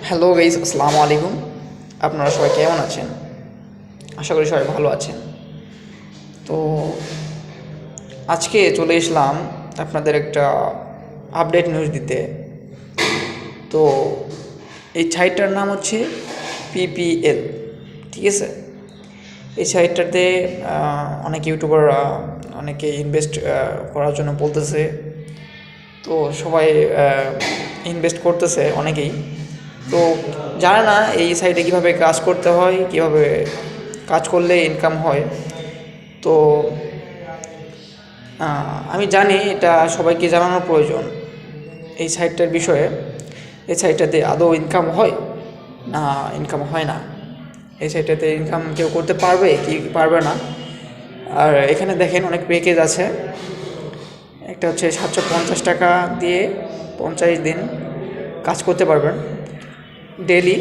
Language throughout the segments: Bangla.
হ্যালো গাইস, আসসালামু আলাইকুম। আপনারা সবাই কেমন আছেন? আশা করি সবাই ভালো আছেন। তো আজকে চলে এসলাম আপনাদের একটা আপডেট নিউজ দিতে। তো এই সাইটটার নাম হচ্ছে পিপিএল, ঠিক আছে? এই সাইটটাতে অনেক ইউটিউবাররা অনেকে ইনভেস্ট করার জন্য বলতেছে। তো সবাই ইনভেস্ট করতেছে অনেকেই। তো জানে না এই সাইটে কীভাবে কাজ করতে হয়, কীভাবে কাজ করলে ইনকাম হয়। তো আমি জানি এটা সবাইকে জানানোর প্রয়োজন এই সাইটটার বিষয়ে। এই সাইটটাতে আদৌ ইনকাম হয় না ইনকাম হয় না, এই সাইটটাতে ইনকাম কেউ করতে পারবে কি পারবে না। আর এখানে দেখেন অনেক প্যাকেজ আছে। একটা হচ্ছে 750 টাকা দিয়ে 50 দিন কাজ করতে পারবেন, ডেইলি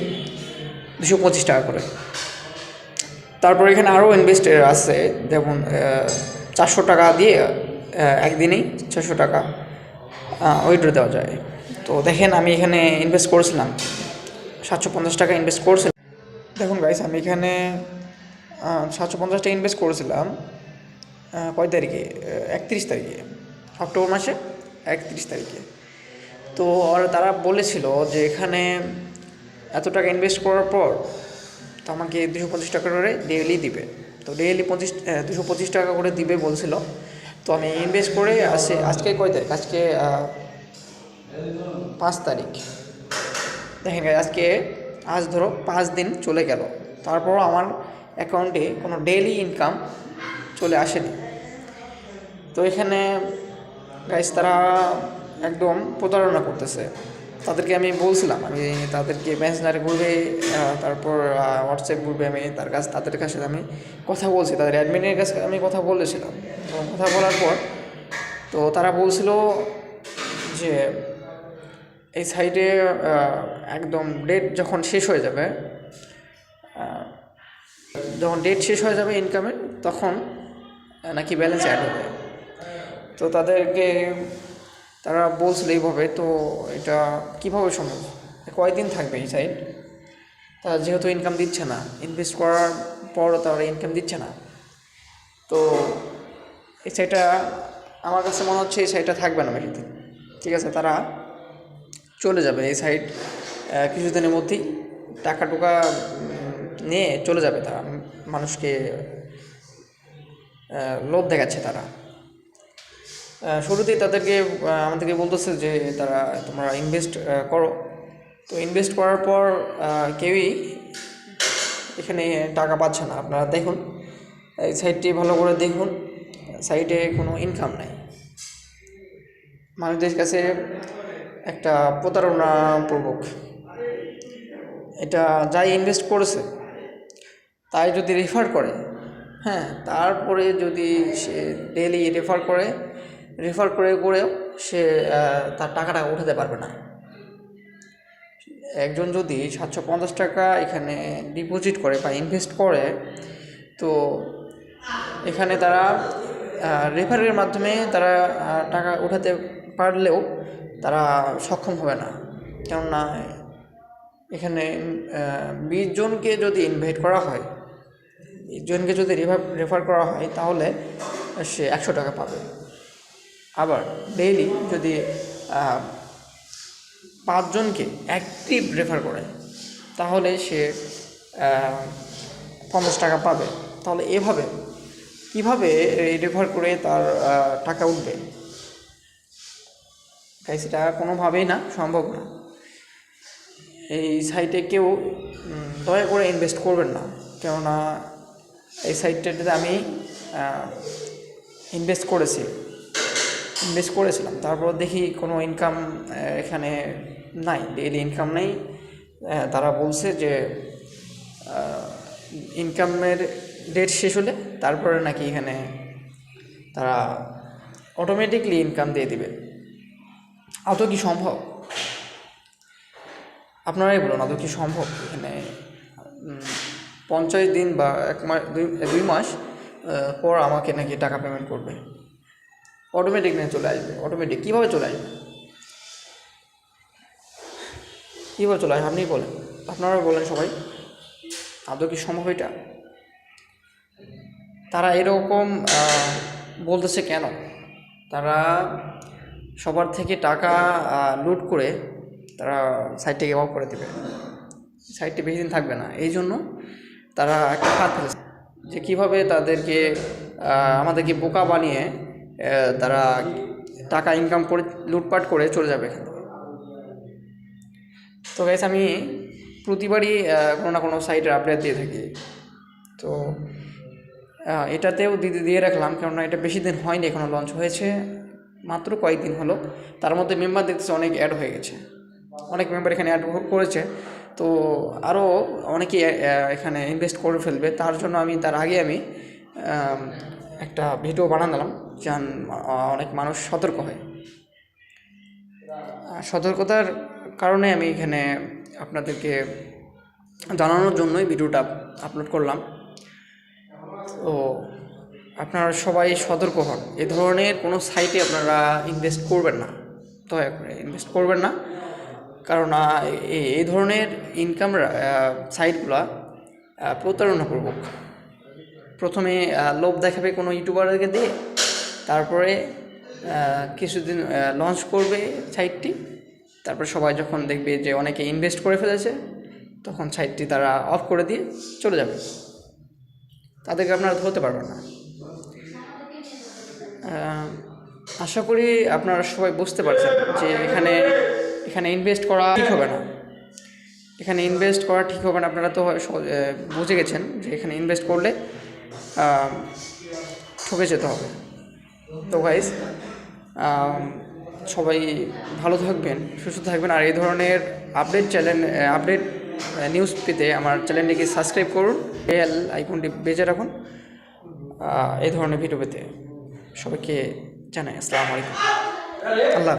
225 টাকা করে। তারপর এখানে আরও ইনভেস্টার আছে, যেমন 400 টাকা দিয়ে একদিনেই 600 টাকা উইথড্র দেওয়া যায়। তো দেখেন আমি এখানে ইনভেস্ট করেছিলাম 750 টাকা ইনভেস্ট করেছিলাম। দেখুন গাইস, আমি এখানে 750 টাকা ইনভেস্ট করেছিলাম কয় তারিখে? 31 তারিখে, অক্টোবর মাসে 31 তারিখে। তো আর তারা বলেছিল যে এখানে এত টাকা ইনভেস্ট করার পর তো আমাকে 225 টাকা করে ডেইলি দিবে। তো ডেইলি 225 টাকা করে দিবে বলছিল। তো আমি ইনভেস্ট করে আজকে কয় তারিখ? আজকে 5 তারিখ। দেখেন আজকে আজ ধরো 5 দিন চলে গেল, তারপরও আমার অ্যাকাউন্টে কোনো ডেইলি ইনকাম চলে আসেনি। তো এখানে গাইস তারা একদম প্রতারণা করতেছে। তাদেরকে আমি বলছিলাম, আমি তাদেরকে মেসেঞ্জারে গ্রুপে, তারপর হোয়াটসঅ্যাপ গ্রুপে আমি তাদের কাছে আমি কথা বলছি, তাদের অ্যাডমিনের কাছে আমি কথা বলেছিলাম। তো কথা বলার পর তো তারা বলছিল যে এই সাইটে একদম ডেট যখন শেষ হয়ে যাবে, ইনকামের, তখন নাকি ব্যালেন্স অ্যাড হবে। তো তারা বলছিল এইভাবে। তো এটা কীভাবে সম্ভব? কয়দিন থাকবে এই সাইট? তারা যেহেতু ইনকাম দিচ্ছে না, ইনভেস্ট করার পরও তারা ইনকাম দিচ্ছে না। তো এই সাইটটা আমার কাছে মনে হচ্ছে এই সাইটটা থাকবে না বেশি দিন, ঠিক আছে? তারা চলে যাবে এই সাইট কিছুদিনের মধ্যেই, টাকা টুকা নিয়ে চলে যাবে। তারা মানুষকে লোভ দেখাচ্ছে। তারা শুরুতেই আমাদেরকে বলতেছে যে তোমরা ইনভেস্ট করো। তো ইনভেস্ট করার পর কেউই এখানে টাকা পাচ্ছে না। আপনারা দেখুন, এই সাইটটি ভালো করে দেখুন, সাইটে কোনো ইনকাম নাই। মানুষদের কাছে একটা প্রতারণাপূর্বক এটা যাই ইনভেস্ট করেছে তাই যদি রেফার করে, হ্যাঁ, তারপরে যদি সে ডেইলি রেফার করেও সে তার টাকাটা উঠাতে পারবে না। একজন যদি 750 টাকা এখানে ডিপোজিট করে বা ইনভেস্ট করে, তো এখানে তারা রেফারের মাধ্যমে তারা টাকা উঠাতে পারলেও তারা সক্ষম হবে না। কেননা এখানে 20 জনকে যদি ইনভাইট করা হয়, 20 জনকে যদি রেফার করা হয়, তাহলে সে 100 টাকা পাবে। আবার ডেইলি যদি 5 জনকে অ্যাক্টিভ রেফার করে, তাহলে সে 50 টাকা পাবে। তাহলে এভাবে কীভাবে রেফার করে তার টাকা উঠবে? তাই সেটা কোনোভাবেই না, সম্ভব না। এই সাইটে কেউ দয়া করে ইনভেস্ট করবেন না। কেননা এই সাইটটাতে আমি ইনভেস্ট করেছিলাম, তারপর দেখি কোনো ইনকাম এখানে নাই, ডেইলি ইনকাম নেই। তারা বলছে যে ইনকামের ডেট শেষ হলে তারপরে নাকি এখানে তারা অটোমেটিকলি ইনকাম দিয়ে দিবে। আদৌ কি সম্ভব? আপনারাই বলুন, আদৌ কি সম্ভব? এখানে 50 দিন বা 1 মাস 2 মাস পর আমাকে নাকি টাকা পেমেন্ট করবে, অটোমেটিক নিয়ে চলে আসবে। অটোমেটিক কীভাবে চলে আসবে? কী বলে চলে আপনি বলেন, আপনারা বলেন সবাই, আদৌ কি সম্ভব এটা? তারা এরকম বলতেছে কেন? তারা সবার থেকে টাকা লুট করে তারা সাইটটিকে অফ করে দেবে, সাইটটি বেশি দিন থাকবে না। এই জন্য তারা একটা ফাঁদ ফেলেছে যে কীভাবে তাদেরকে আমাদেরকে বোকা বানিয়ে তারা টাকা ইনকাম করে লুটপাট করে চলে যাবে এখান থেকে। তো গাইস, আমি প্রতিবারই কোনো না কোনো সাইটের আপডেট দিয়ে থাকি। তো এটাতেও দিয়ে রাখলাম, কেননা এটা বেশি দিন হয়নি, এখনও লঞ্চ হয়েছে মাত্র কয়েকদিন হলো। তার মধ্যে মেম্বার দেখতেছে অনেক অ্যাড হয়ে গেছে, অনেক মেম্বার এখানে অ্যাড করেছে। তো আরও অনেকেই এখানে ইনভেস্ট করে ফেলবে, তার জন্য তার আগে আমি একটা ভিডিও বানালাম যেন অনেক মানুষ সতর্ক হয়। সতর্কতার কারণে আমি এখানে আপনাদেরকে জানানোর জন্যই ভিডিওটা আপলোড করলাম। তো আপনারা সবাই সতর্ক হন, এ ধরনের কোনো সাইটে আপনারা ইনভেস্ট করবেন না, দয়া করে ইনভেস্ট করবেন না। কারণ এই ধরনের ইনকাম সাইটগুলো প্রতারণাপূর্বক। প্রথমে লোভ দেখাবে কোনো ইউটিউবারকে দিয়ে, তারপরে কিছুদিন লঞ্চ করবে সাইটটি, তারপর সবাই যখন দেখবে যে অনেকে ইনভেস্ট করে ফেলেছে, তখন সাইটটি তারা অফ করে দিয়ে চলে যাবে, তাদেরকে আপনারা ধরতে পারবেন না। আশা করি আপনারা সবাই বুঝতে পারছেন যে এখানে ইনভেস্ট করা ঠিক হবে না। এখানে ইনভেস্ট করা ঠিক হবে না, আপনারা তো বুঝে গেছেন যে এখানে ইনভেস্ট করলে ঠকে যেতে হবে। তো গাইস, সবাই ভালো থাকবেন, সুস্থ থাকবেন, আর এই ধরনের আপডেট নিউজ পেতে আমার চ্যানেলটিকে সাবস্ক্রাইব করুন, বেল আইকনটি বেজে রাখুন এই ধরনের ভিডিও পেতে। সবাইকে জানাই আসসালামু আলাইকুম, আল্লাহ।